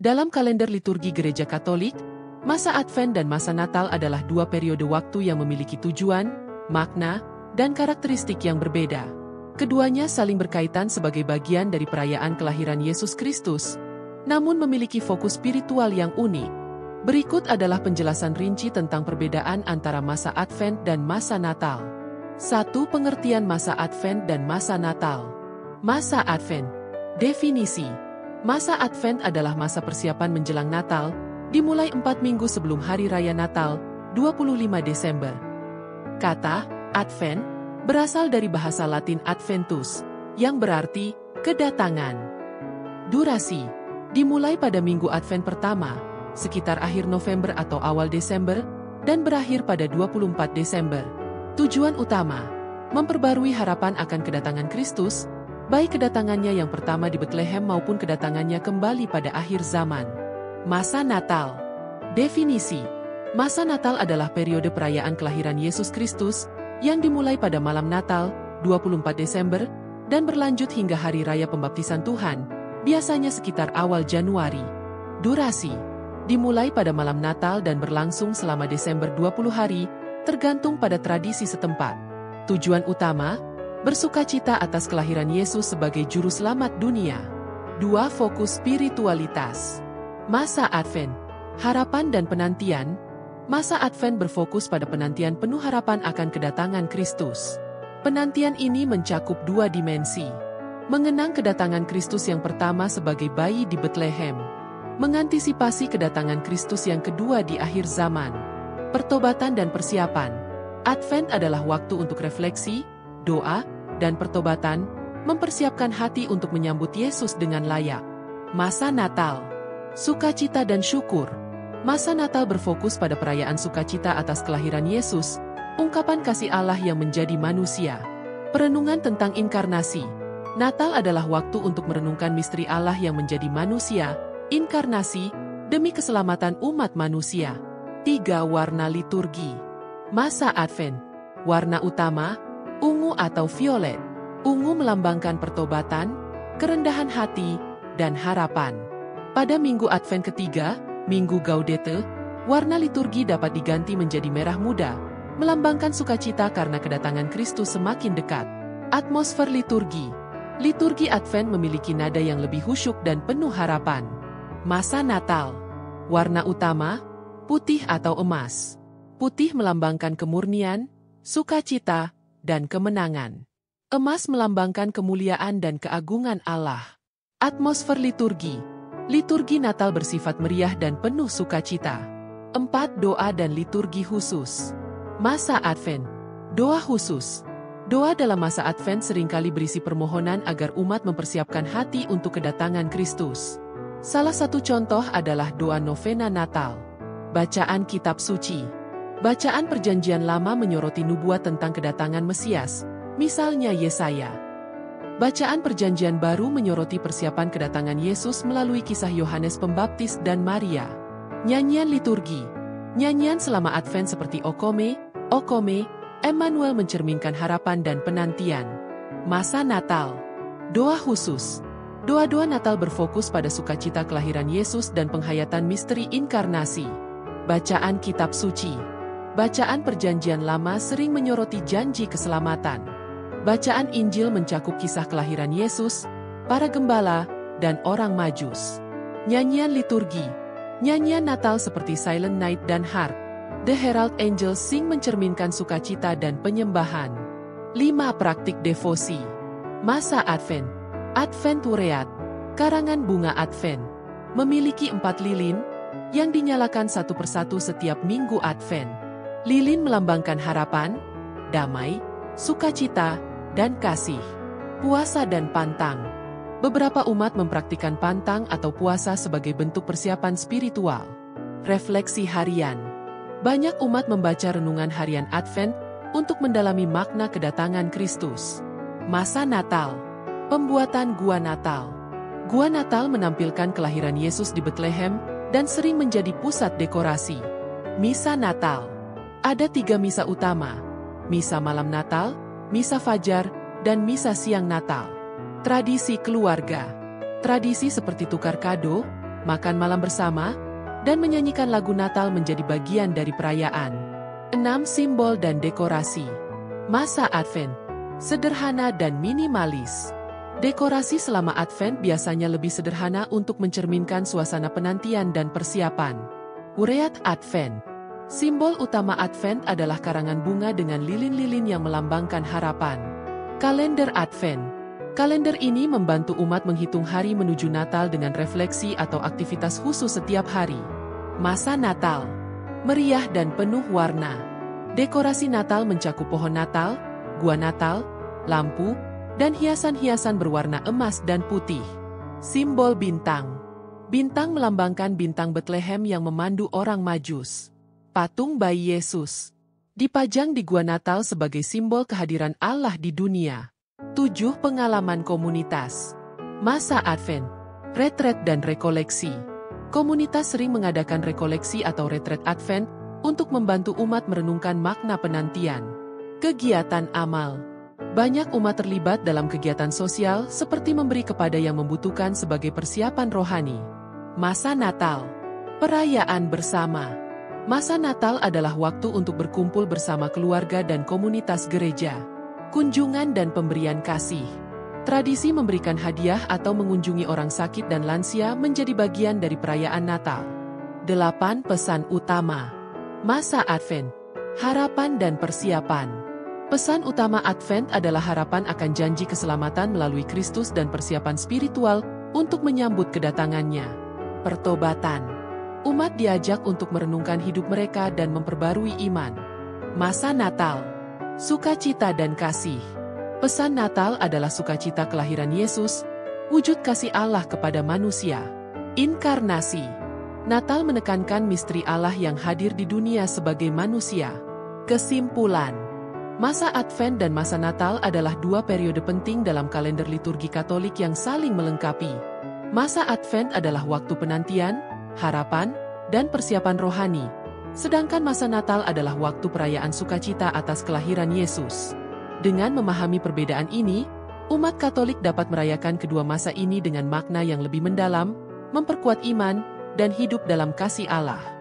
Dalam kalender liturgi Gereja Katolik, masa Advent dan masa Natal adalah dua periode waktu yang memiliki tujuan, makna, dan karakteristik yang berbeda. Keduanya saling berkaitan sebagai bagian dari perayaan kelahiran Yesus Kristus, namun memiliki fokus spiritual yang unik. Berikut adalah penjelasan rinci tentang perbedaan antara masa Advent dan masa Natal. 1. Pengertian masa Advent dan masa Natal. Masa Advent. Definisi. Masa Advent adalah masa persiapan menjelang Natal, dimulai 4 minggu sebelum Hari Raya Natal, 25 Desember. Kata Advent berasal dari bahasa Latin adventus, yang berarti kedatangan. Durasi dimulai pada minggu Advent pertama, sekitar akhir November atau awal Desember, dan berakhir pada 24 Desember. Tujuan utama, memperbarui harapan akan kedatangan Kristus, baik kedatangannya yang pertama di Betlehem maupun kedatangannya kembali pada akhir zaman. Masa Natal. Definisi. Masa Natal adalah periode perayaan kelahiran Yesus Kristus, yang dimulai pada malam Natal, 24 Desember, dan berlanjut hingga Hari Raya Pembaptisan Tuhan, biasanya sekitar awal Januari. Durasi. Dimulai pada malam Natal dan berlangsung selama Desember 20 hari, tergantung pada tradisi setempat. Tujuan utama, bersukacita atas kelahiran Yesus sebagai juru selamat dunia. 2. Fokus spiritualitas. Masa Advent. Harapan dan penantian. Masa Advent berfokus pada penantian penuh harapan akan kedatangan Kristus. Penantian ini mencakup dua dimensi. Mengenang kedatangan Kristus yang pertama sebagai bayi di Betlehem. Mengantisipasi kedatangan Kristus yang kedua di akhir zaman. Pertobatan dan persiapan. Advent adalah waktu untuk refleksi, doa, dan pertobatan, mempersiapkan hati untuk menyambut Yesus dengan layak. Masa Natal. Sukacita dan syukur. Masa Natal berfokus pada perayaan sukacita atas kelahiran Yesus, ungkapan kasih Allah yang menjadi manusia. Perenungan tentang inkarnasi. Natal adalah waktu untuk merenungkan misteri Allah yang menjadi manusia, inkarnasi, demi keselamatan umat manusia. 3. Warna liturgi. Masa Advent. Warna utama, ungu atau violet. Ungu melambangkan pertobatan, kerendahan hati, dan harapan. Pada minggu Advent ketiga, Minggu Gaudete, warna liturgi dapat diganti menjadi merah muda, melambangkan sukacita karena kedatangan Kristus semakin dekat. Atmosfer liturgi. Liturgi Advent memiliki nada yang lebih khusyuk dan penuh harapan. Masa Natal. Warna utama, putih atau emas. Putih melambangkan kemurnian, sukacita, dan kemenangan. Emas melambangkan kemuliaan dan keagungan Allah. Atmosfer liturgi. Liturgi Natal bersifat meriah dan penuh sukacita. 4. Doa dan liturgi khusus. Masa Advent. Doa khusus. Doa dalam masa Advent seringkali berisi permohonan agar umat mempersiapkan hati untuk kedatangan Kristus. Salah satu contoh adalah doa novena Natal. Bacaan Kitab Suci. Bacaan Perjanjian Lama menyoroti nubuat tentang kedatangan Mesias, misalnya Yesaya. Bacaan Perjanjian Baru menyoroti persiapan kedatangan Yesus melalui kisah Yohanes Pembaptis dan Maria. Nyanyian liturgi. Nyanyian selama Advent seperti Okome, Okome, Emmanuel mencerminkan harapan dan penantian. Masa Natal. Doa khusus. Doa-doa Natal berfokus pada sukacita kelahiran Yesus dan penghayatan misteri inkarnasi. Bacaan Kitab Suci. Bacaan Perjanjian Lama sering menyoroti janji keselamatan. Bacaan Injil mencakup kisah kelahiran Yesus, para gembala, dan orang Majus. Nyanyian liturgi. Nyanyian Natal seperti Silent Night dan Hark the Herald Angels Sing mencerminkan sukacita dan penyembahan. 5. Praktik devosi. Masa Advent. Adventuriat. Karangan bunga Advent. Memiliki 4 lilin, yang dinyalakan satu persatu setiap minggu Advent. Lilin melambangkan harapan, damai, sukacita, dan kasih. Puasa dan pantang. Beberapa umat mempraktikkan pantang atau puasa sebagai bentuk persiapan spiritual. Refleksi harian. Banyak umat membaca renungan harian Advent untuk mendalami makna kedatangan Kristus. Masa Natal. Pembuatan Gua Natal. Gua Natal menampilkan kelahiran Yesus di Betlehem dan sering menjadi pusat dekorasi. Misa Natal. Ada 3 misa utama. Misa malam Natal, Misa Fajar, dan Misa Siang Natal. Tradisi keluarga. Tradisi seperti tukar kado, makan malam bersama, dan menyanyikan lagu Natal menjadi bagian dari perayaan. 6. Simbol dan dekorasi. Masa Advent sederhana dan minimalis. Dekorasi selama Advent biasanya lebih sederhana untuk mencerminkan suasana penantian dan persiapan. Ureat Advent. Simbol utama Advent adalah karangan bunga dengan lilin-lilin yang melambangkan harapan. Kalender Advent. Kalender ini membantu umat menghitung hari menuju Natal dengan refleksi atau aktivitas khusus setiap hari. Masa Natal. Meriah dan penuh warna. Dekorasi Natal mencakup pohon Natal, gua Natal, lampu, dan hiasan-hiasan berwarna emas dan putih. Simbol bintang. Bintang melambangkan bintang Betlehem yang memandu orang Majus. Patung bayi Yesus dipajang di gua Natal sebagai simbol kehadiran Allah di dunia. 7. Pengalaman komunitas. Masa Advent, retret dan rekoleksi. Komunitas sering mengadakan rekoleksi atau retret Advent untuk membantu umat merenungkan makna penantian. Kegiatan amal. Banyak umat terlibat dalam kegiatan sosial seperti memberi kepada yang membutuhkan sebagai persiapan rohani. Masa Natal, perayaan bersama. Masa Natal adalah waktu untuk berkumpul bersama keluarga dan komunitas gereja. Kunjungan dan pemberian kasih. Tradisi memberikan hadiah atau mengunjungi orang sakit dan lansia menjadi bagian dari perayaan Natal. 8. Pesan utama. Masa Advent, harapan dan persiapan. Pesan utama Advent adalah harapan akan janji keselamatan melalui Kristus dan persiapan spiritual untuk menyambut kedatangannya. Pertobatan. Umat diajak untuk merenungkan hidup mereka dan memperbarui iman. Masa Natal, sukacita dan kasih. Pesan Natal adalah sukacita kelahiran Yesus, wujud kasih Allah kepada manusia. Inkarnasi. Natal menekankan misteri Allah yang hadir di dunia sebagai manusia. Kesimpulan. Masa Advent dan masa Natal adalah dua periode penting dalam kalender liturgi Katolik yang saling melengkapi. Masa Advent adalah waktu penantian, harapan, dan persiapan rohani. Sedangkan masa Natal adalah waktu perayaan sukacita atas kelahiran Yesus. Dengan memahami perbedaan ini, umat Katolik dapat merayakan kedua masa ini dengan makna yang lebih mendalam, memperkuat iman, dan hidup dalam kasih Allah.